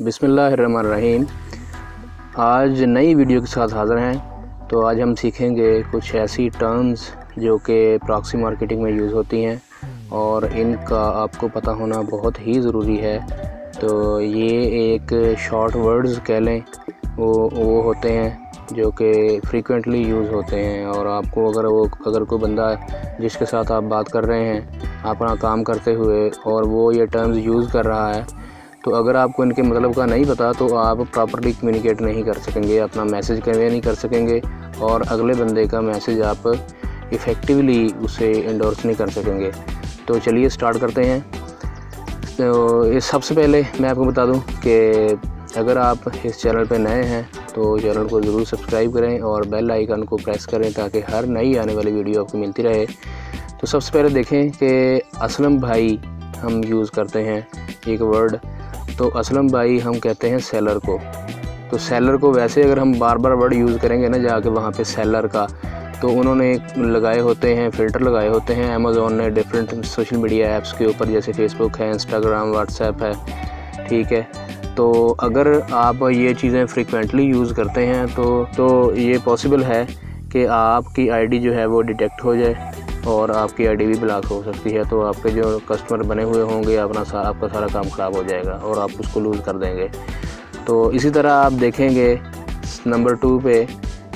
बिस्मिल्लाहिर्रहमानिर्रहीम। आज नई वीडियो के साथ हाज़िर हैं। तो आज हम सीखेंगे कुछ ऐसी टर्म्स जो कि प्रॉक्सी मार्केटिंग में यूज़ होती हैं और इनका आपको पता होना बहुत ही ज़रूरी है। तो ये एक शॉर्ट वर्ड्स कह लें, वो होते हैं जो कि फ्रीक्वेंटली यूज़ होते हैं और आपको अगर कोई बंदा जिसके साथ आप बात कर रहे हैं अपना काम करते हुए और वो ये टर्म्स यूज़ कर रहा है, तो अगर आपको इनके मतलब का नहीं पता तो आप प्रॉपर्ली कम्युनिकेट नहीं कर सकेंगे, अपना मैसेज कन्वे नहीं कर सकेंगे और अगले बंदे का मैसेज आप इफ़ेक्टिवली उसे एंडोर्स नहीं कर सकेंगे। तो चलिए स्टार्ट करते हैं। तो इस सबसे पहले मैं आपको बता दूं कि अगर आप इस चैनल पर नए हैं तो चैनल को ज़रूर सब्सक्राइब करें और बेल आइकन को प्रेस करें ताकि हर नई आने वाली वीडियो आपको मिलती रहे। तो सबसे पहले देखें कि असलम भाई हम यूज़ करते हैं एक वर्ड। तो असलम भाई हम कहते हैं सेलर को। तो सेलर को वैसे अगर हम बार बार वर्ड यूज़ करेंगे ना जाके वहाँ पे सेलर का, तो उन्होंने लगाए होते हैं, फ़िल्टर लगाए होते हैं अमेज़ॉन ने डिफरेंट सोशल मीडिया ऐप्स के ऊपर, जैसे फेसबुक है, इंस्टाग्राम, व्हाट्सएप है, ठीक है। तो अगर आप ये चीज़ें फ्रीक्वेंटली यूज़ करते हैं तो ये पॉसिबल है कि आपकी आईडी जो है वो डिटेक्ट हो जाए और आपकी आईडी भी ब्लॉक हो सकती है। तो आपके जो कस्टमर बने हुए होंगे आपका सारा काम ख़राब हो जाएगा और आप उसको लूज़ कर देंगे। तो इसी तरह आप देखेंगे नंबर 2 पे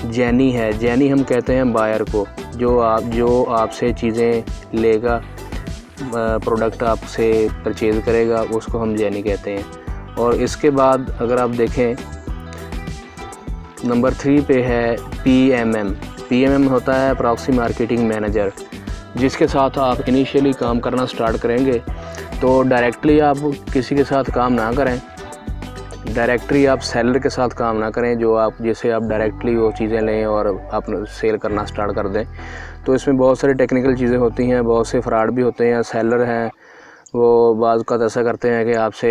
जैनी है। जैनी हम कहते हैं बायर को, जो आपसे चीज़ें लेगा, प्रोडक्ट आपसे परचेज़ करेगा, उसको हम जैनी कहते हैं। और इसके बाद अगर आप देखें नंबर 3 पे है PMM। PMM होता है प्रॉक्सी मार्केटिंग मैनेजर, जिसके साथ आप इनिशियली काम करना स्टार्ट करेंगे। तो डायरेक्टली आप किसी के साथ काम ना करें, डायरेक्टली आप सेलर के साथ काम ना करें जैसे आप डायरेक्टली वो चीज़ें लें और आप सेल करना स्टार्ट कर दें। तो इसमें बहुत सारी टेक्निकल चीज़ें होती हैं, बहुत से फ्रॉड भी होते हैं। सेलर हैं वो बाज़ का ऐसा करते हैं कि आपसे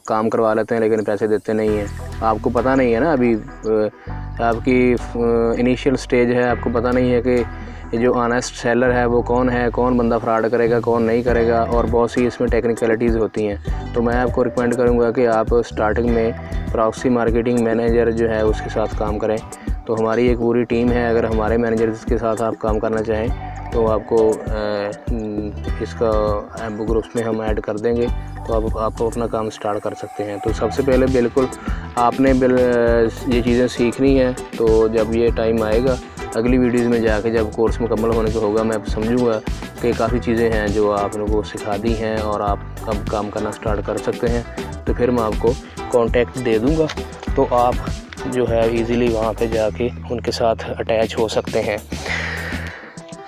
काम करवा लेते हैं लेकिन पैसे देते नहीं हैं। आपको पता नहीं है ना, अभी आपकी इनिशियल स्टेज है, आपको पता नहीं है कि जो ऑनेस्ट सेलर है वो कौन है, कौन बंदा फ्रॉड करेगा, कौन नहीं करेगा, और बहुत सी इसमें टेक्निकलिटीज़ होती हैं। तो मैं आपको रिकमेंड करूंगा कि आप स्टार्टिंग में प्रॉक्सी मार्केटिंग मैनेजर जो है उसके साथ काम करें। तो हमारी एक पूरी टीम है, अगर हमारे मैनेजर के साथ आप काम करना चाहें तो आपको इसका ग्रुप्स में हम ऐड कर देंगे, तो आप अपना काम स्टार्ट कर सकते हैं। तो सबसे पहले बिल्कुल आपने ये चीज़ें सीखनी है। तो जब ये टाइम आएगा अगली वीडियोज़ में जाके जब कोर्स मुकम्मल होने को होगा, मैं समझूंगा कि काफ़ी चीज़ें हैं जो आप लोगों को सिखा दी हैं और आप कब काम करना स्टार्ट कर सकते हैं। तो फिर मैं आपको कॉन्टैक्ट दे दूँगा, तो आप जो है ईज़िली वहाँ पे जाके उनके साथ अटैच हो सकते हैं।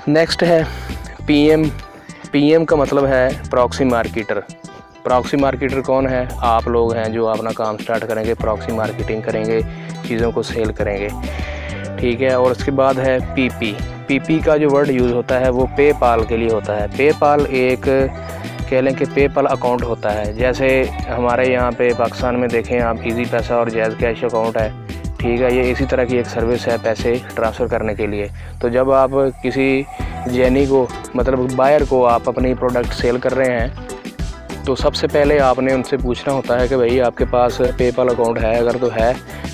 नेक्स्ट है PM का मतलब है प्रॉक्सी मार्केटर। प्रॉक्सी मार्केटर कौन है? आप लोग हैं जो अपना काम स्टार्ट करेंगे, प्रॉक्सी मार्केटिंग करेंगे, चीज़ों को सेल करेंगे, ठीक है। और उसके बाद है PP का जो वर्ड यूज़ होता है वो पेपाल के लिए होता है। पेपाल एक कह लें कि पेपाल अकाउंट होता है। जैसे हमारे यहाँ पे पाकिस्तान में देखें आप, इजी पैसा और जैज़ कैश अकाउंट है, ठीक है। ये इसी तरह की एक सर्विस है पैसे ट्रांसफ़र करने के लिए। तो जब आप किसी जैनी को, मतलब बायर को, आप अपनी प्रोडक्ट सेल कर रहे हैं तो सबसे पहले आपने उनसे पूछना होता है कि भाई आपके पास पेपाल अकाउंट है, अगर तो है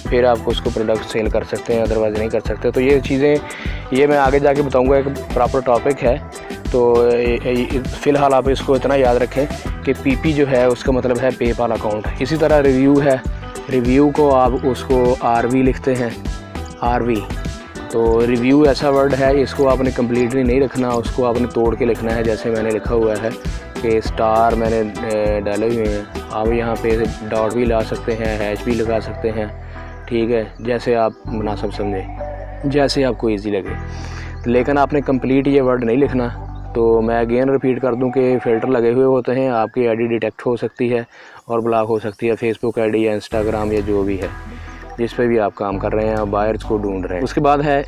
फिर आप उसको प्रोडक्ट सेल कर सकते हैं, अदरवाइज़ नहीं कर सकते। तो ये चीज़ें ये मैं आगे जाके बताऊंगा, एक प्रॉपर टॉपिक है। तो फ़िलहाल आप इसको इतना याद रखें कि PP जो है उसका मतलब है पेपाल अकाउंट। इसी तरह रिव्यू है, रिव्यू को आप उसको RV लिखते हैं, RV। तो रिव्यू ऐसा वर्ड है, इसको आपने कम्प्लीटली नहीं रखना, उसको आपने तोड़ के लिखना है। जैसे मैंने लिखा हुआ है कि स्टार मैंने डाले हुए हैं, आप यहाँ पे डॉट भी ला सकते हैं, हैश भी लगा सकते हैं, ठीक है, जैसे आप मुनासिब समझें, जैसे आपको ईजी लगे। लेकिन आपने कंप्लीट ये वर्ड नहीं लिखना। तो मैं अगेन रिपीट कर दूं कि फ़िल्टर लगे हुए होते हैं, आपकी आईडी डिटेक्ट हो सकती है और ब्लॉक हो सकती है, फेसबुक आईडी या इंस्टाग्राम या जो भी है जिस पे भी आप काम कर रहे हैं और बायर्स को ढूंढ रहे हैं। उसके बाद है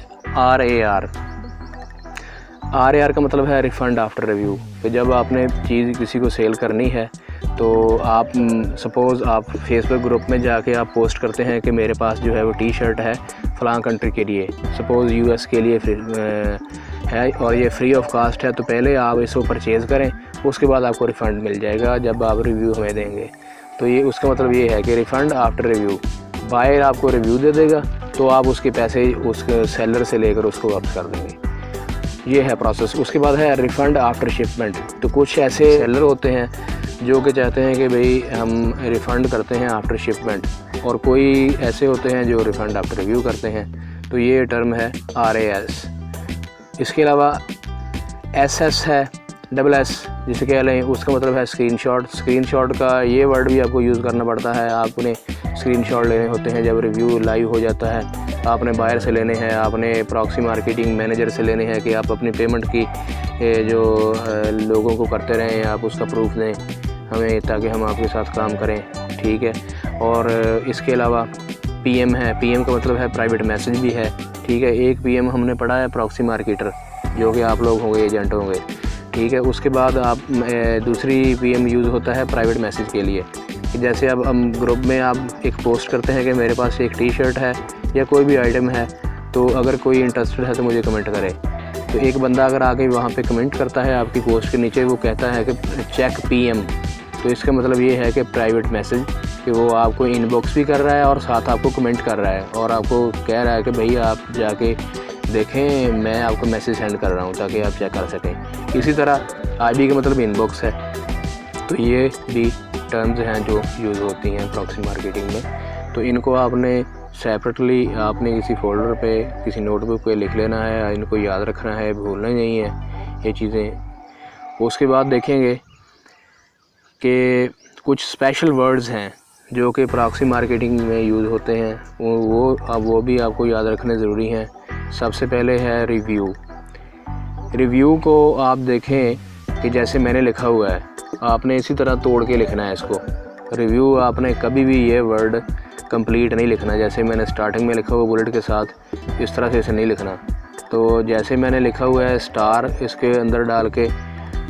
RAR का मतलब है रिफ़ंड आफ्टर रिव्यू। तो जब आपने चीज़ किसी को सेल करनी है तो आप सपोज़ आप फेसबुक ग्रुप में जाके आप पोस्ट करते हैं कि मेरे पास जो है वो T-शर्ट है फ़लाँ कंट्री के लिए, सपोज़ US के लिए है और ये फ्री ऑफ कास्ट है। तो पहले आप इसको परचेज़ करें, उसके बाद आपको रिफ़ंड मिल जाएगा जब आप रिव्यू हमें देंगे। तो ये उसका मतलब ये है कि रिफ़ंड आफ्टर रिव्यू, बायर आपको रिव्यू दे देगा तो आप उसके पैसे उस सेलर से लेकर उसको वापस कर देंगे। ये है प्रोसेस। उसके बाद है रिफ़ंड आफ्टर शिपमेंट। तो कुछ ऐसे सेलर होते हैं जो कि चाहते हैं कि भाई हम रिफ़ंड करते हैं आफ्टर शिपमेंट, और कोई ऐसे होते हैं जो रिफ़ंड आफ्टर रिव्यू करते हैं। तो ये टर्म है RAS। इसके अलावा SS है, SS जिसे कह लें, उसका मतलब है स्क्रीनशॉट। स्क्रीनशॉट का ये वर्ड भी आपको यूज़ करना पड़ता है। आपने स्क्रीनशॉट लेने होते हैं जब रिव्यू लाइव हो जाता है। आपने बायर से लेने हैं, आपने प्रॉक्सी मार्केटिंग मैनेजर से लेने हैं कि आप अपनी पेमेंट की जो लोगों को करते रहें, आप उसका प्रूफ दें हमें, ताकि हम आपके साथ काम करें, ठीक है। और इसके अलावा PM है। PM का मतलब है प्राइवेट मैसेज भी है, ठीक है। एक PM हमने पढ़ा है प्रॉक्सी मार्केटर, जो कि आप लोग होंगे, एजेंट होंगे, ठीक है। उसके बाद आप दूसरी PM यूज़ होता है प्राइवेट मैसेज के लिए, कि जैसे अब हम ग्रुप में आप एक पोस्ट करते हैं कि मेरे पास एक T-शर्ट है या कोई भी आइटम है, तो अगर कोई इंटरेस्टेड है तो मुझे कमेंट करे। तो एक बंदा अगर आके वहाँ पे कमेंट करता है आपकी पोस्ट के नीचे, वो कहता है कि चेक PM, तो इसका मतलब ये है कि प्राइवेट मैसेज, कि वो आपको इनबॉक्स भी कर रहा है और साथ आपको कमेंट कर रहा है और आपको कह रहा है कि भैया आप जाके देखें, मैं आपको मैसेज सेंड कर रहा हूँ ताकि आप चेक कर सकें। इसी तरह IB का मतलब इनबॉक्स है। तो ये भी टर्म्स हैं जो यूज़ होती हैं प्रॉक्सी मार्केटिंग में। तो इनको आपने सेपरेटली आपने किसी फ़ोल्डर पे, किसी नोटबुक पे लिख लेना है, इनको याद रखना है, भूलना नहीं है ये चीज़ें। उसके बाद देखेंगे कि कुछ स्पेशल वर्ड्स हैं जो कि प्रॉक्सी मार्केटिंग में यूज़ होते हैं, वो भी आपको याद रखने ज़रूरी हैं। सबसे पहले है रिव्यू। रिव्यू को आप देखें कि जैसे मैंने लिखा हुआ है, आपने इसी तरह तोड़ के लिखना है इसको। रिव्यू आपने कभी भी ये वर्ड कंप्लीट नहीं लिखना, जैसे मैंने स्टार्टिंग में लिखा हुआ बुलेट के साथ, इस तरह से इसे नहीं लिखना। तो जैसे मैंने लिखा हुआ है स्टार इसके अंदर डाल के,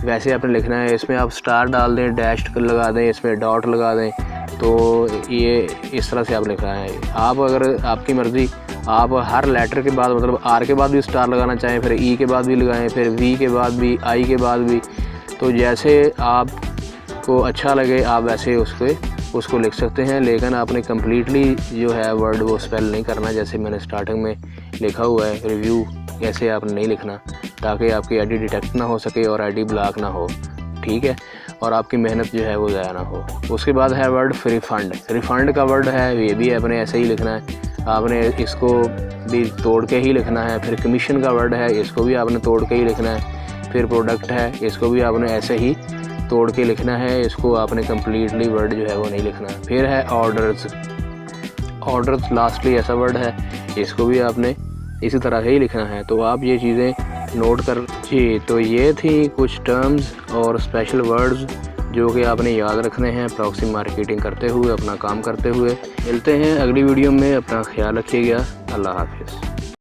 वैसे आपने लिखना है। इसमें आप स्टार डाल दें, डैश लगा दें, इसमें डॉट लगा दें, तो ये इस तरह से आप लिखना है। आप अगर आपकी मर्ज़ी, आप हर लेटर के बाद, मतलब R के बाद भी स्टार लगाना चाहें, फिर E के बाद भी लगाएं, फिर V के बाद भी, I के बाद भी, तो जैसे आपको अच्छा लगे आप वैसे उसको लिख सकते हैं। लेकिन आपने कम्प्लीटली जो है वर्ड वो स्पेल नहीं करना, जैसे मैंने स्टार्टिंग में लिखा हुआ है रिव्यू, ऐसे आपने नहीं लिखना, ताकि आपकी ID डिटेक्ट ना हो सके और ID ब्लॉक ना हो, ठीक है, और आपकी मेहनत जो है वो ज़ाया ना हो। उसके बाद है वर्ड रिफ़ंड। रिफ़ंड का वर्ड है, ये भी आपने ऐसे ही लिखना है, आपने इसको भी तोड़ के ही लिखना है। फिर कमीशन का वर्ड है, इसको भी आपने तोड़ के ही लिखना है। फिर प्रोडक्ट है, इसको भी आपने ऐसे ही तोड़ के लिखना है, इसको आपने कम्प्लीटली वर्ड जो है वो नहीं लिखना। फिर है ऑर्डर्स। ऑर्डर्स लास्टली ऐसा वर्ड है, इसको भी आपने इसी तरह से ही लिखना है। तो आप ये चीज़ें नोट कर जी। तो ये थी कुछ टर्म्स और स्पेशल वर्ड्स जो कि आपने याद रखने हैं प्रॉक्सी मार्केटिंग करते हुए, अपना काम करते हुए। मिलते हैं अगली वीडियो में, अपना ख्याल रखिएगा। अल्लाह हाफिज़।